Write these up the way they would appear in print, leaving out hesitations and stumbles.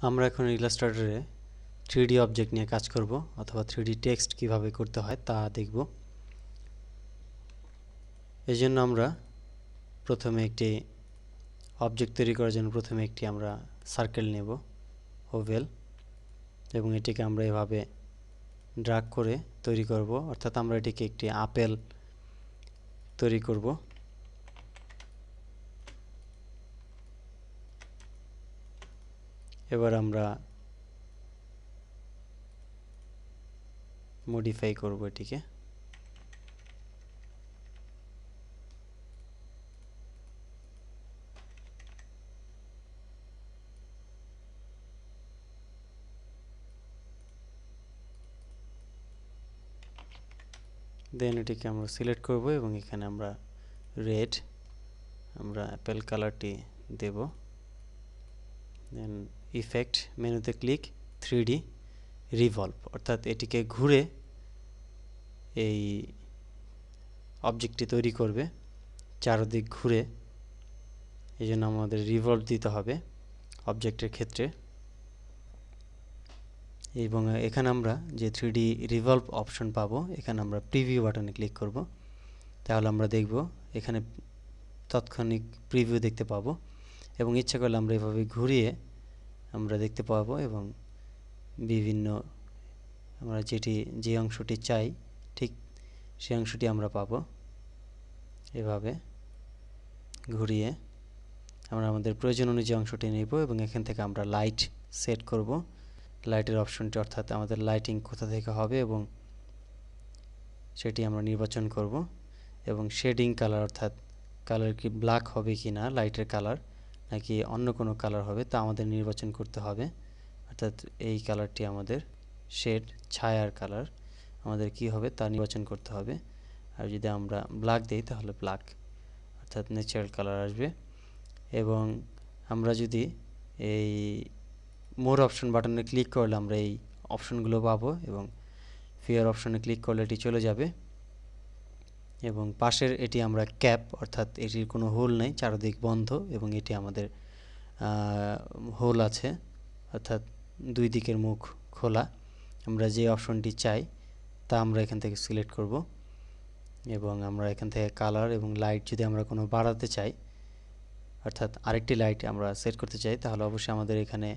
আমরা এখন ইলাস্ট্রেটরে 3D object নিয়ে কাজ করব অথবা 3D টেক্সট কিভাবে করতে হয় তা দেখব। এজন্য আমরা প্রথমে একটি অবজেক্ট তৈরি করার জন্য প্রথমে একটি আমরা সার্কেল নেব, ওভেল, এবং এটিকে আমরা এভাবে ড্র্যাগ করে তৈরি করব, অর্থাৎ আমরা এটিকে একটি আপেল তৈরি করব। এবার আমরা মডিফাই করব এটিকে। দেন এটিকে আমরা সিলেক্ট করব এবং এখানে আমরা রেড, আমরা অ্যাপেল কালারটি দেব। দেন ইফেক্ট মেনুতে ক্লিক, 3D রিভলভ, অর্থাৎ এটিকে ঘুরে এই অবজেক্টটি তৈরি করবে, চারদিক ঘুরে। এই জন্য আমাদের রিভলভ দিতে হবে অবজেক্টের ক্ষেত্রে। এবং এখানে আমরা যে 3D রিভলভ অপশন পাবো, এখানে আমরা প্রিভিউ বাটনে ক্লিক করব। তাহলে আমরা দেখব এখানে তাৎক্ষণিক প্রিভিউ দেখতে পাবো, এবং ইচ্ছা করলে আমরা এভাবে ঘুরিয়ে আমরা দেখতে পাবো, এবং বিভিন্ন আমরা যে অংশটি চাই ঠিক সেই অংশটি আমরা পাবো। এভাবে ঘুরিয়ে আমরা আমাদের প্রয়োজন অনুযায়ী অংশটি নেব এবং এখান থেকে আমরা লাইট সেট করব, লাইটের অপশনটি, অর্থাৎ আমাদের লাইটিং কোথা থেকে হবে এবং সেটি আমরা নির্বাচন করব। এবং শেডিং কালার, অর্থাৎ কালার কি ব্ল্যাক হবে কি না, লাইটের কালার, নাকি অন্য কোনো কালার হবে তা আমাদের নির্বাচন করতে হবে। অর্থাৎ এই কালারটি আমাদের শেড, ছায়ার কালার আমাদের কি হবে তা নির্বাচন করতে হবে। আর যদি আমরা ব্ল্যাক দিই তাহলে ব্ল্যাক, অর্থাৎ ন্যাচারাল কালার আসবে। এবং আমরা যদি এই মোর অপশন বাটনে ক্লিক করলে আমরা এই অপশনগুলো পাবো, এবং ফিয়ার অপশনে ক্লিক করলে এটি চলে যাবে। এবং পাশের এটি আমরা ক্যাপ, অর্থাৎ এটির কোনো হোল নেই, চারদিক বন্ধ, এবং এটি আমাদের হোল আছে, অর্থাৎ দুই দিকের মুখ খোলা। আমরা যে অপশনটি চাই তা আমরা এখান থেকে সিলেক্ট করব, এবং আমরা এখান থেকে কালার এবং লাইট যদি আমরা কোনো বাড়াতে চাই, অর্থাৎ আরেকটি লাইট আমরা সেট করতে চাই, তাহলে অবশ্যই আমাদের এখানে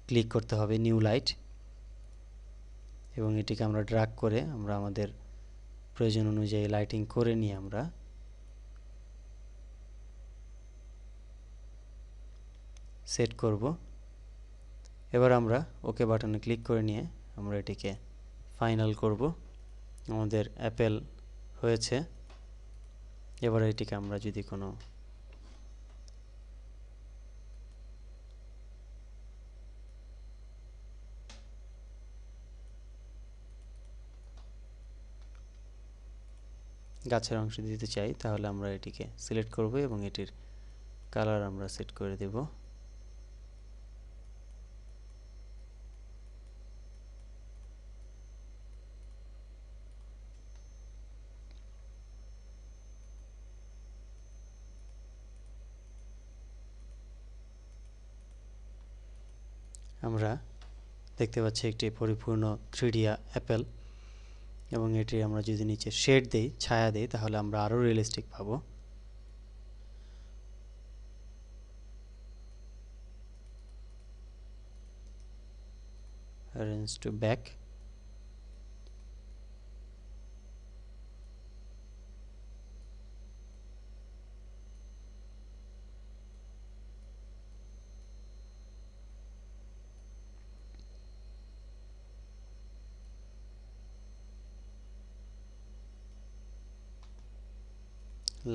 ক্লিক করতে হবে নিউ লাইট, এবং এটিকে আমরা ড্র্যাগ করে আমরা আমাদের প্রয়োজন অনুযায়ী লাইটিং করে নিয়ে আমরা সেট করব। এবার আমরা ওকে বাটনে ক্লিক করে নিয়ে আমরা এটিকে ফাইনাল করব। আমাদের অ্যাপেল হয়েছে। এবার এটিকে আমরা যদি কোনো গাছের অংশ দিতে চাই তাহলে আমরা এটিকে সিলেক্ট করব এবং এটির কালার আমরা সেট করে দেব। আমরা দেখতে পাচ্ছি একটি পরিপূর্ণ 3D অ্যাপেল, এবং এটি আমরা যদি নিচে শেড দেই, ছায়া দেই, তাহলে আমরা আরও রিয়েলিস্টিক পাবো। Arrange to back,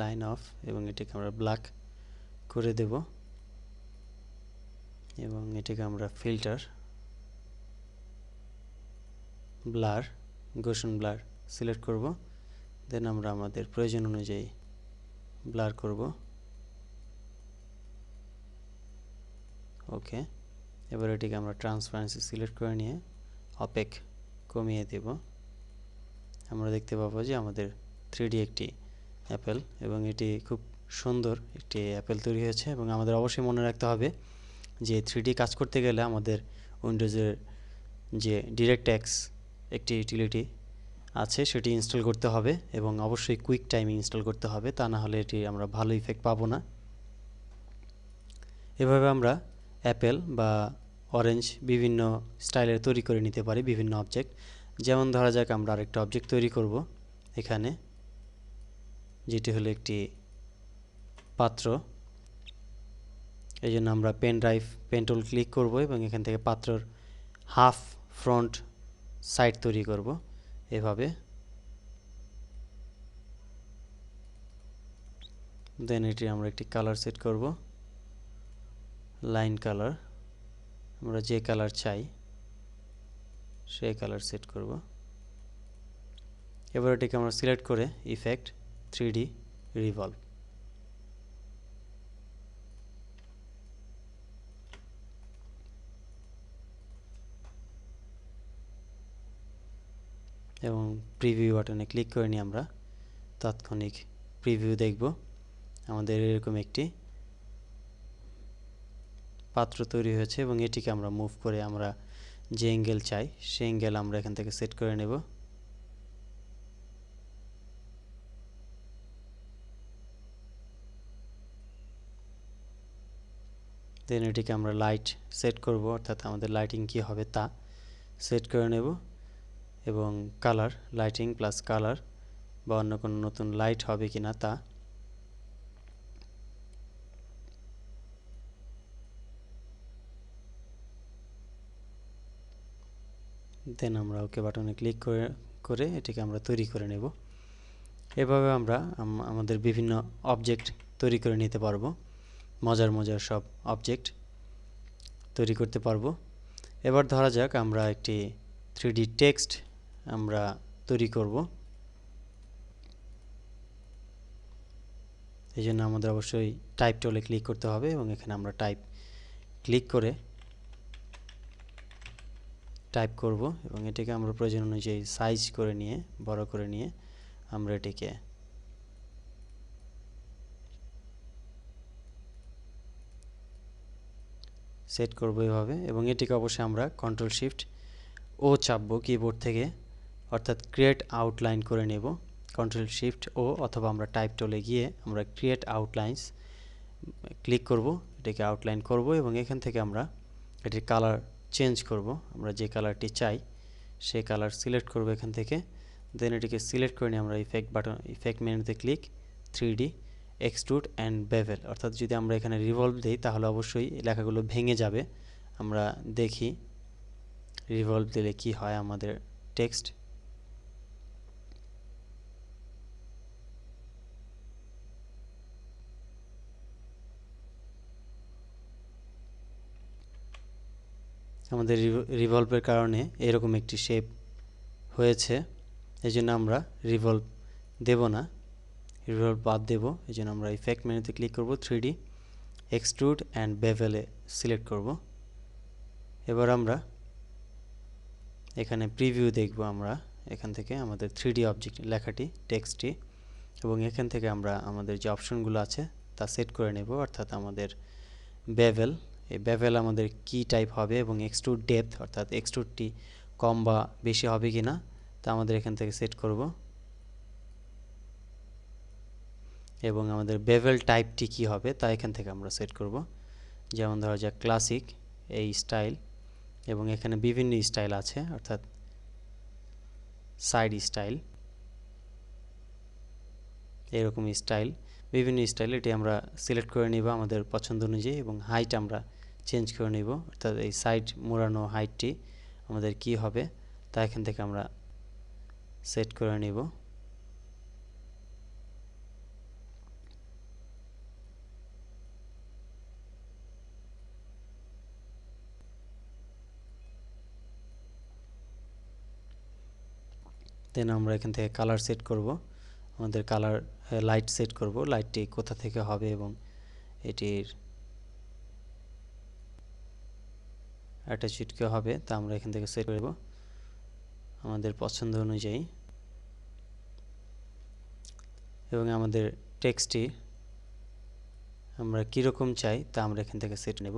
line of, এবং এটিকে আমরা ব্ল্যাক করে দেব, এবং এটিকে আমরা filter, blur, Gaussian blur select করব। দেন আমরা আমাদের প্রয়োজন অনুযায়ী ব্লার করব। ওকে, এবার এটিকে আমরা ট্রান্সপারেন্সি সিলেক্ট করে নিয়ে অপেক কমিয়ে দেব। আমরা দেখতে পাবো যে আমাদের 3D একটি অ্যাপেল, এবং এটি খুব সুন্দর একটি অ্যাপেল তৈরি হয়েছে। এবং আমাদের অবশ্যই মনে রাখতে হবে যে 3D কাজ করতে গেলে আমাদের উইন্ডোজের যে ডিরেক্টএক্স একটি ইউটিলিটি আছে সেটি ইনস্টল করতে হবে এবং অবশ্যই কুইক টাইমে ইনস্টল করতে হবে, তা না হলে এটি আমরা ভালো ইফেক্ট পাবো না। এভাবে আমরা অ্যাপেল বা অরেঞ্জ বিভিন্ন স্টাইলের তৈরি করে নিতে পারি বিভিন্ন অবজেক্ট। যেমন ধরা যাক আমরা আরেকটা অবজেক্ট তৈরি করব এখানে, যেটি হলো একটি পাত্র। এই জন্য আমরা পেন টুল ক্লিক করব এবং এখান থেকে পাত্রর হাফ ফ্রন্ট সাইড তৈরি করব এভাবে। দেন এটি আমরা একটি কালার সেট করব, লাইন কালার, আমরা যে কালার চাই সেই কালার সেট করব। এবার এটিকে আমরা সিলেক্ট করে ইফেক্ট 3D রিভলভ, এবং প্রিভিউ বাটনে ক্লিক করে নিয়ে আমরা তাৎক্ষণিক প্রিভিউ দেখব। আমাদের এরকম একটি পাত্র তৈরি হয়েছে এবং এটিকে আমরা মুভ করে আমরা যে অ্যাঙ্গেল চাই সেই অ্যাঙ্গেল আমরা এখান থেকে সেট করে নেব। দেন এটিকে আমরা লাইট সেট করব, অর্থাৎ আমাদের লাইটিং কি হবে তা সেট করে নেব, এবং কালার, লাইটিং প্লাস কালার বা অন্য কোনো নতুন লাইট হবে কিনা তা। দেন আমরা ওকে বাটনে ক্লিক করে এটিকে আমরা তৈরি করে নেব। এভাবে আমরা আমাদের বিভিন্ন অবজেক্ট তৈরি করে নিতে পারবো, মজার সব অবজেক্ট তৈরি করতে পারবো। এবার ধরা যাক আমরা একটি 3D টেক্সট আমরা তৈরি করব। এই জন্য আমাদের অবশ্যই টাইপ টুলে ক্লিক করতে হবে এবং এখানে আমরা টাইপ ক্লিক করে টাইপ করব এবং এটিকে আমরা প্রয়োজন অনুযায়ী সাইজ করে নিয়ে বড় করে নিয়ে আমরা এটিকে সেট করব এভাবে। এবং এটিকে অবশ্যই আমরা কন্ট্রোল শিফট ও চাপবো কিবোর্ড থেকে, অর্থাৎ ক্রিয়েট আউটলাইন করে নেব। কন্ট্রোল শিফট ও অথবা আমরা টাইপ টুলে গিয়ে আমরা ক্রিয়েট আউটলাইন্স ক্লিক করব, এটাকে আউটলাইন করব এবং এখান থেকে আমরা এটির কালার চেঞ্জ করব। আমরা যে কালারটি চাই সেই কালার সিলেক্ট করব এখান থেকে। দেন এটিকে সিলেক্ট করে নিয়ে আমরা ইফেক্ট মেনুতে click 3D extrude and bevel, অর্থাৎ যদি আমরা এখানে রিভলভ দিই তাহলে অবশ্যই লেখাগুলো ভেঙে যাবে। আমরা দেখি রিভলভ দিলে কি হয় আমাদের টেক্সট। আমাদের রিভলভের কারণে এরকম একটি শেপ হয়েছে, এই জন্য আমরা রিভলভ দেব না, রিভলভ বাদ দেব। এই জন্য আমরা ইফেক্ট মেনুতে ক্লিক করব, 3D এক্সট্রুড অ্যান্ড বেভেলে সিলেক্ট করব। এবার আমরা এখানে প্রিভিউ দেখব, আমরা এখান থেকে আমাদের 3D অবজেক্ট লেখাটি টেক্সটটি, এবং এখান থেকে আমরা আমাদের যে অপশনগুলো আছে তা সেট করে নেব, অর্থাৎ আমাদের বেভেল, এই বেভেল আমাদের কি টাইপ হবে এবং এক্সট্রুড ডেপথ, অর্থাৎ এক্সট্রুডটি কম বা বেশি হবে কিনা তা আমাদের এখান থেকে সেট করব। এবং আমাদের বেভেল টাইপটি কি হবে তা এখান থেকে আমরা সেট করব। যেমন ধরা যাক ক্লাসিক এই স্টাইল, এবং এখানে বিভিন্ন স্টাইল আছে, অর্থাৎ সাইড স্টাইল, এরকম স্টাইল, বিভিন্ন স্টাইল, এটি আমরা সিলেক্ট করে নিব আমাদের পছন্দ অনুযায়ী। এবং হাইট আমরা চেঞ্জ করে নিব, অর্থাৎ এই সাইড মোড়ানো হাইটটি আমাদের কি হবে তা এখান থেকে আমরা সেট করে নিব। দেন আমরা এখান থেকে কালার সেট করব, আমাদের কালার লাইট সেট করব, লাইটটি কোথা থেকে হবে এবং এটির অ্যাটাচুড কে হবে তা আমরা এখান থেকে সেট করব আমাদের পছন্দ অনুযায়ী। এবং আমাদের টেক্সটটি আমরা কীরকম চাই তা আমরা এখান থেকে সেট নেব।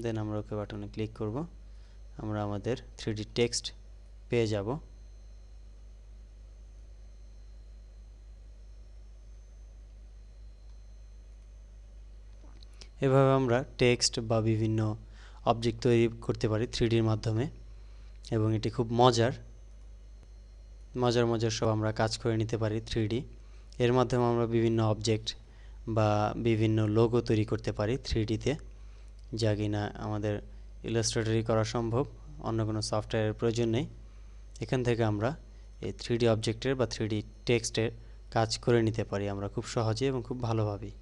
দেন আমরা ওকে বাটনে ক্লিক করব। আমরা আমাদের 3D টেক্সট পেয়ে যাব। এভাবে আমরা টেক্সট বা বিভিন্ন অবজেক্ট তৈরি করতে পারি 3Dর মাধ্যমে, এবং এটি খুব মজার সব আমরা কাজ করে নিতে পারি 3D এর মাধ্যমে। আমরা বিভিন্ন অবজেক্ট বা বিভিন্ন লোগো তৈরি করতে পারি 3Dতে, যা কিনা আমাদের ইলাস্ট্রেটরই করা সম্ভব, অন্য কোনো সফটওয়্যারের প্রয়োজন নেই। এখান থেকে আমরা এই 3D অবজেক্টের বা 3D টেক্সটের কাজ করে নিতে পারি আমরা খুব সহজে এবং খুব ভালোভাবেই।